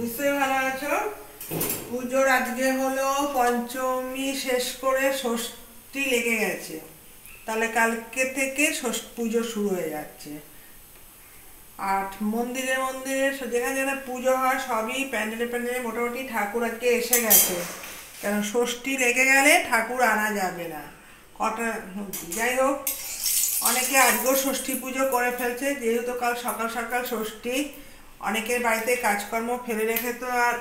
নিশ্চয়ই ভালো আছো। পুজোর আজকে হলো পঞ্চমী শেষ করে ষষ্ঠী লেগে গেছে, তাহলে কালকে থেকে ষষ্ঠী পুজো শুরু হয়ে যাচ্ছে। আর মন্দিরে মন্দিরে যেখানে যেখানে পুজো হয় সবই প্যান্ডেলে প্যান্ডেলে মোটামুটি ঠাকুর আজকে এসে গেছে, কারণ ষষ্ঠী লেগে গেলে ঠাকুর আনা যাবে না। কটা যাই হোক, অনেকে আজকেও ষষ্ঠী পুজো করে ফেলছে, যেহেতু কাল সকাল সকাল ষষ্ঠী। অনেকের বাড়িতে কাজকর্ম ফেলে রেখে তো আর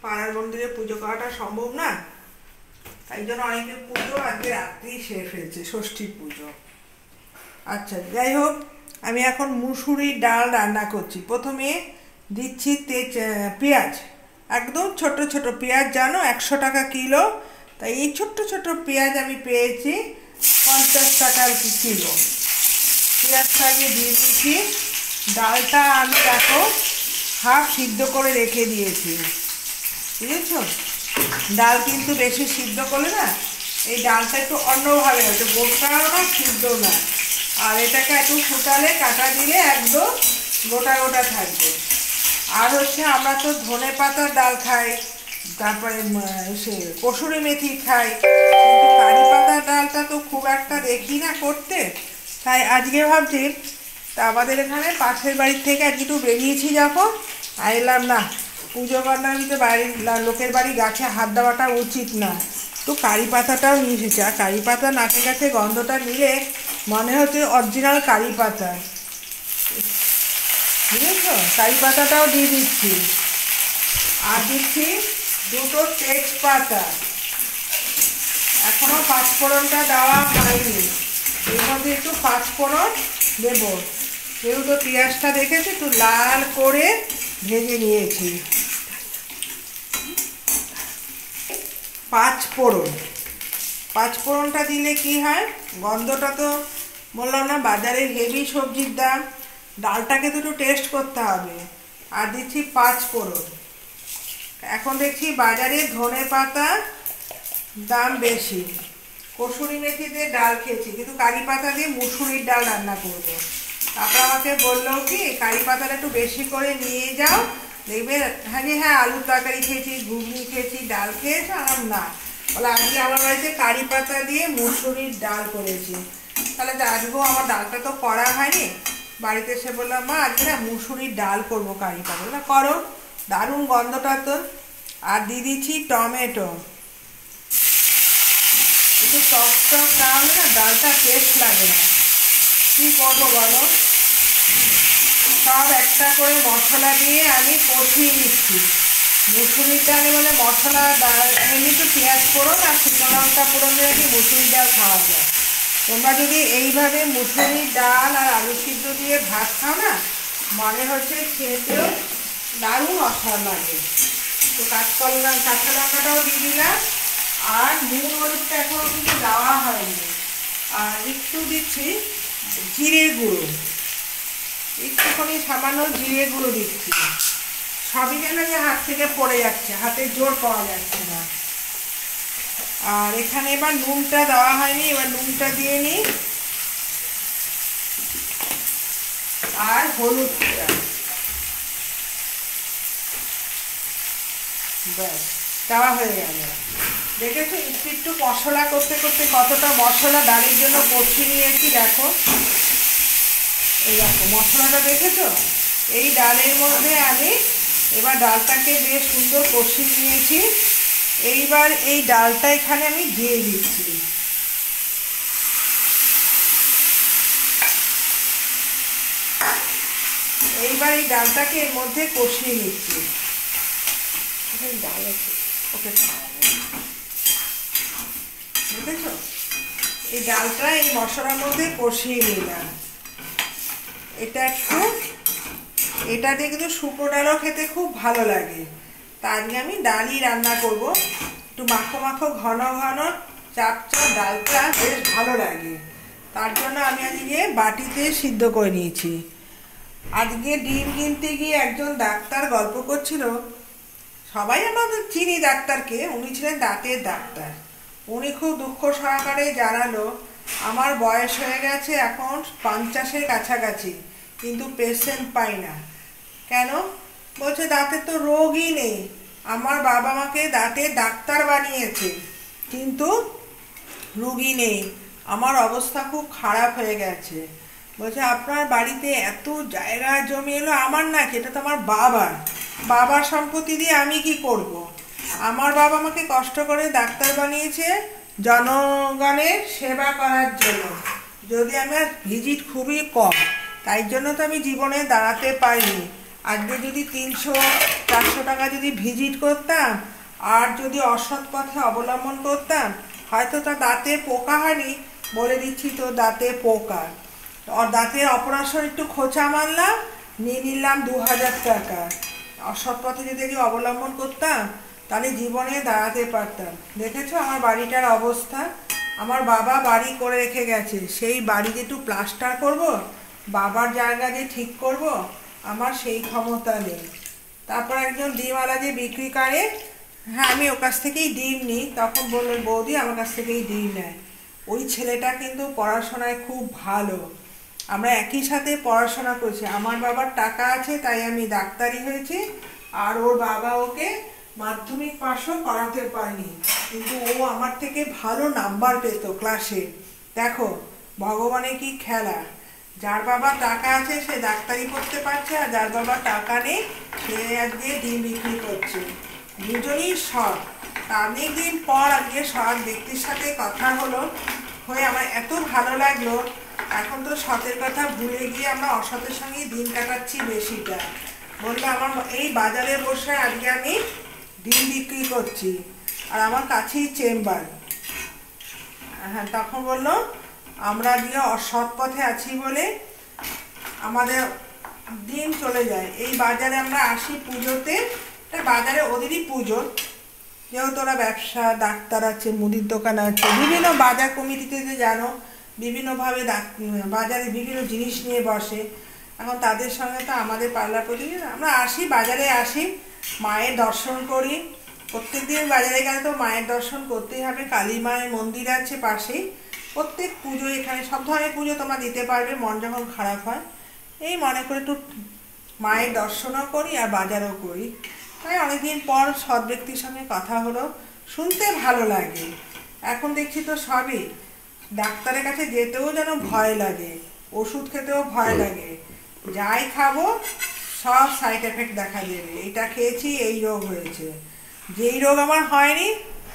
পাড়ার মন্দিরে পুজো করাটা সম্ভব না, তাই জন্য অনেকের পুজো আজকে রাত্রেই শেষ হয়েছে, ষষ্ঠী পুজো। আচ্ছা যাই হোক, আমি এখন মুসুরির ডাল রান্না করছি। প্রথমে দিচ্ছি পেঁয়াজ, একদম ছোট ছোট পেঁয়াজ, জানো 100 টাকা কিলো, তাই এই ছোট্ট ছোট পেঁয়াজ আমি পেয়েছি 50 টাকার কিলো। পেঁয়াজটা আগে দিয়ে দিচ্ছি। ডালটা আমি দেখো হাফ সিদ্ধ করে রেখে দিয়েছি, বুঝেছ? ডাল কিন্তু বেশি সিদ্ধ করলে না এই ডালটা একটু অন্যভাবে হচ্ছে, গোটাও না সিদ্ধও না। আর এটাকে একটু ফুটালে কাটা দিলে একদম গোটা গোটা থাকবে। আর হচ্ছে আমরা তো ধনে পাতার ডাল খাই, তারপরে সে কসুরি মেথি খাই, কিন্তু কারি পাতার ডালটা তো খুব একটা দেখি না করতে। তাই আজকে ভাবছি, তা আমাদের এখানে পাশের বাড়ির থেকে আজকে একটু বেরিয়েছি যখন, এলাম না পুজো করার ভিতরে বাড়ির লোকের বাড়ি গাছে হাত দেওয়াটা উচিত না, তো কারি পাতাটাও নিয়ে এসেছে। আর কারি পাতা নাকে কাছে গন্ধটা নিলে মনে হচ্ছে অরিজিনাল কারি পাতা, বুঝেছ? কারি পাতাটাও দিয়ে দিচ্ছি। আর দিচ্ছি দুটো তেজপাতা, এখনো পাঁচফোড়নটা দেওয়া হয়নি, এর মধ্যে একটু পাঁচফোড়ন দেবো। যেহেতু পেঁয়াজটা দেখেছি একটু লাল করে ভেজে নিয়েছি। পাঁচফোড়নটা দিলে কি হয়, গন্ধটা তো বললাম না বাজারে হেভি সবজির দাম, ডালটাকে তো একটু টেস্ট করতে হবে। আর দিচ্ছি পাঁচফোড়ন। এখন দেখছি বাজারে ধনে পাতা দাম বেশি, কসুরি মেথি দিয়ে ডাল খেয়েছি, কিন্তু কারি পাতা দিয়ে মুসুরির ডাল রান্না করবো। তারপর আমাকে বললো কি কারি পাতাটা একটু বেশি করে নিয়ে যাও, দেখবে। হ্যাঁ আলুর তরকারি খেয়েছি, ঘুগনি খেয়েছি, ডাল খেয়েছি, আর না বলে আজকে আমার বাড়িতে কারি পাতা দিয়ে মুসুরির ডাল করেছি। তাহলে আজকেও আমার ডালটা তো করা হয়নি, বাড়িতে এসে বললাম মা আজকে না মুসুরির ডাল করবো কারি পাতা, না করো, দারুণ গন্ধটা তো। আর দিয়ে দিচ্ছি টমেটো, একটু টক টক না হলে না ডালটা টেস্ট লাগে না। কী করবো বলো, সব একটা করে মশলা দিয়ে আমি কষিয়ে নিচ্ছি। মুসুরির ডালে বলে মশলা এমনি তো পেঁয়াজ ফোড়ন আর শুকনো লঙ্কা ফোড়ন দিয়ে কি মুসুরির ডাল খাওয়া যায়। তোমরা যদি এইভাবে মুসুরির ডাল আর আলু সিদ্ধ দিয়ে ভাত খাও না, মনে হচ্ছে খেতেও দারুণ অসাধারণ লাগে। তো কাঁচা লঙ্কাটাও দিয়ে দিলাম, আর নুন হলুদটা এখনও কিন্তু দেওয়া হয়নি। আর একটু দিচ্ছি জিরে গুঁড়ো, একটুখানি সামান্য জিরে গুঁড়ো দিচ্ছি। সবই যেন যে হাত থেকে পড়ে যাচ্ছে, হাতে জোর পাওয়া যাচ্ছে না। আর এখানে এবার নুনটা দেওয়া হয়নি, এবার নুনটা দিয়ে নিই। আর হলুদটা ব্যাস দেওয়া হয়ে গেল। দেখেছো একটু একটু মশলা করতে করতে কতটা মশলা ডালের জন্য কষিয়ে নিয়েছি, দেখো এই দেখো মশলাটা দেখেছো। এই ডালের মধ্যে আমি এবার ডালটাকে বেশ সুন্দর কষিয়ে নিয়েছি। এইবার এই ডালটা এখানে আমি দিয়ে দিচ্ছি। এইবার এই ডালটাকে এর মধ্যে কষিয়ে নিচ্ছি। ডাল আছে ওকে, বুঝেছো? এই ডালটা এই মশলার মধ্যে কষিয়ে নিলাম। এটা দিয়ে কিন্তু শুকনো ডালও খেতে খুব ভালো লাগে। তার নিয়ে আমি ডালই রান্না করব, একটু মাখো মাখো ঘন ঘন চাপ চাপ ডালটা বেশ ভালো লাগে। তার জন্য আমি আজকে বাটিতে সিদ্ধ করে নিয়েছি। আজকে ডিম কিনতে গিয়ে একজন ডাক্তার গল্প করছিল, সবাই আমাদের চিনি ডাক্তারকে, উনি ছিলেন দাঁতের ডাক্তার। উনি খুব দুঃখ সহকারে জানালো আমার বয়স হয়ে গেছে এখন 50-এর কাছাকাছি, কিন্তু পেশেন্ট পাই না। কেন? বলছে দাঁতের তো রোগই নেই, আমার বাবা মাকে দাঁতের ডাক্তার বানিয়েছে কিন্তু রুগী নেই, আমার অবস্থা খুব খারাপ হয়ে গেছে। বলছে আপনার বাড়িতে এত জায়গা জমি এলো, আমার না, এটা তো আমার বাবার বাবার সম্পত্তি দিয়ে আমি কি করব। আমার বাবা আমাকে কষ্ট করে ডাক্তার বানিয়েছে জনগণের সেবা করার জন্য, যদি আমার ভিজিট খুবই কম, তাই জন্য তো আমি জীবনে দাঁড়াতে পারিনি। আজকে যদি 300-400 টাকা যদি ভিজিট করতাম আর যদি অসৎ পথে অবলম্বন করতাম, হয়তো তার দাঁতে পোকা হয়নি, বলে দিচ্ছি তো দাঁতে পোকা, আর দাঁতের অপারেশন একটু খোঁচা মারলাম, নিয়ে নিলাম 2000 টাকা। অসৎ পথে যদি অবলম্বন করতাম তাহলে জীবনে দাঁড়াতে পারতাম। দেখেছো আমার বাড়িটার অবস্থা, আমার বাবা বাড়ি করে রেখে গেছে, সেই বাড়ি যে একটু প্লাস্টার করব, বাবার জায়গা যে ঠিক করব, আমার সেই ক্ষমতা নেই। তারপর একজন ডিমওয়ালা যে বিক্রি করে, হ্যাঁ আমি ওর কাছ থেকেই ডিম নিই, তখন বললো বৌদি আমার কাছ থেকেই ডিম নেয়। ওই ছেলেটা কিন্তু পড়াশোনায় খুব ভালো, আমরা একই সাথে পড়াশোনা করছি, আমার বাবার টাকা আছে তাই আমি ডাক্তারি হয়েছি, আর ওর বাবা ওকে মাধ্যমিক পাশও করাতে পারেনি, কিন্তু ও আমার থেকে ভালো নাম্বার পেত ক্লাসে। দেখো ভগবানের কি খেলা, যার বাবা টাকা আছে সে ডাক্তারি করতে পারছে, আর যার বাবা টাকা নেই সে আজকে ডিম বিক্রি করছে। দুজনই সৎ। অনেকদিন পর আজকে সৎ ব্যক্তির সাথে কথা হলো, হয়ে আমার এত ভালো লাগলো। এখন তো সতের কথা ভুলে গিয়ে আমরা অসতের সঙ্গে দিন কাটাচ্ছি বেশিটা। বললো আমার এই বাজারে বসে আজকে আমি ডিম বিক্রি করছি, আর আমার কাছেই চেম্বার। হ্যাঁ, তখন বললো আমরা আজকে অসৎ পথে আছি বলে আমাদের দিন চলে যায়। এই বাজারে আমরা আসি পুজোতে, বাজারে ওদেরই পুজো, যেহেতু ওরা ব্যবসা, ডাক্তার আছে, মুদির দোকান আছে, বিভিন্ন বাজার কমিটিতে যে জানো বিভিন্নভাবে বাজারে বিভিন্ন জিনিস নিয়ে বসে। এখন তাদের সঙ্গে তো আমাদের পার্লার প্রতিদিন আমরা আসি, বাজারে আসি, মায়ের দর্শন করি। প্রত্যেকদিন বাজারে গেলে তো মায়ের দর্শন করতেই হবে, কালী মায়ের মন্দির আছে পাশেই। প্রত্যেক পুজো এখানে সব ধরনের পুজো তোমরা দিতে পারবে, মন যখন খারাপ হয় এই মনে করে একটু মায়ের দর্শনও করি আর বাজারও করি। তাই অনেকদিন পর সৎ ব্যক্তির সঙ্গে কথা হলো, শুনতে ভালো লাগে। এখন দেখছি তো সবই, ডাক্তারের কাছে যেতেও যেন ভয় লাগে, ওষুধ খেতেও ভয় লাগে, যাই খাবো সব সাইড এফেক্ট দেখা দেবে, এটা খেয়েছি এই রোগ হয়েছে, যেই রোগ আমার হয়নি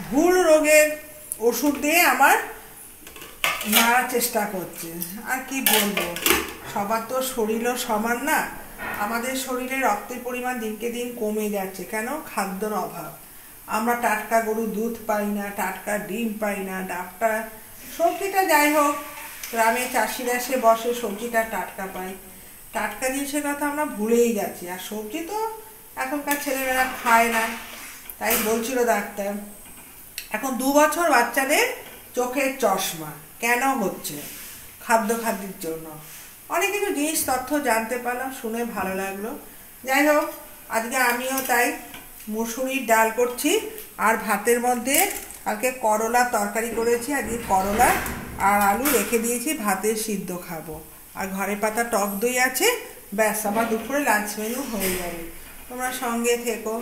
ভুল রোগের ওষুধ দিয়ে আমার মারার চেষ্টা করছে। আর কি বলবো, সবার তো শরীরও সমান না, আমাদের শরীরে রক্তের পরিমাণ দিনকে দিন কমে যাচ্ছে, কেন? খাদ্যর অভাব। আমরা টাটকা গরুর দুধ পাই না, টাটকা ডিম পাই না, ডাক্তার সবজিটা যাই হোক গ্রামে চাষিরা এসে বসে সবজিটা টাটকা পাই, টাটকা জিনিসের কথা আমরা ভুলেই যাচ্ছি। আর সবজি তো এখনকার ছেলেমেয়েরা খায় না, তাই বলছিল ডাক্তার এখন 2 বছর বাচ্চাদের চোখের চশমা কেন হচ্ছে? খাদ্যের জন্য। অনেক কিছু জিনিস তথ্য জানতে পারলাম, শুনে ভালো লাগলো। যাই হোক আজকে আমিও তাই মুসুরির ডাল করছি, আর ভাতের মধ্যে কালকে করলা তরকারি করেছি, আজকে করলা আর আলু রেখে দিয়েছি, ভাতের সিদ্ধ খাবো। আর ঘরে পাতা টক দই আছে, ব্যাস আমার দুপুরে লাঞ্চ মেনু হয়ে যাবে। তোমরা সঙ্গে থেকো।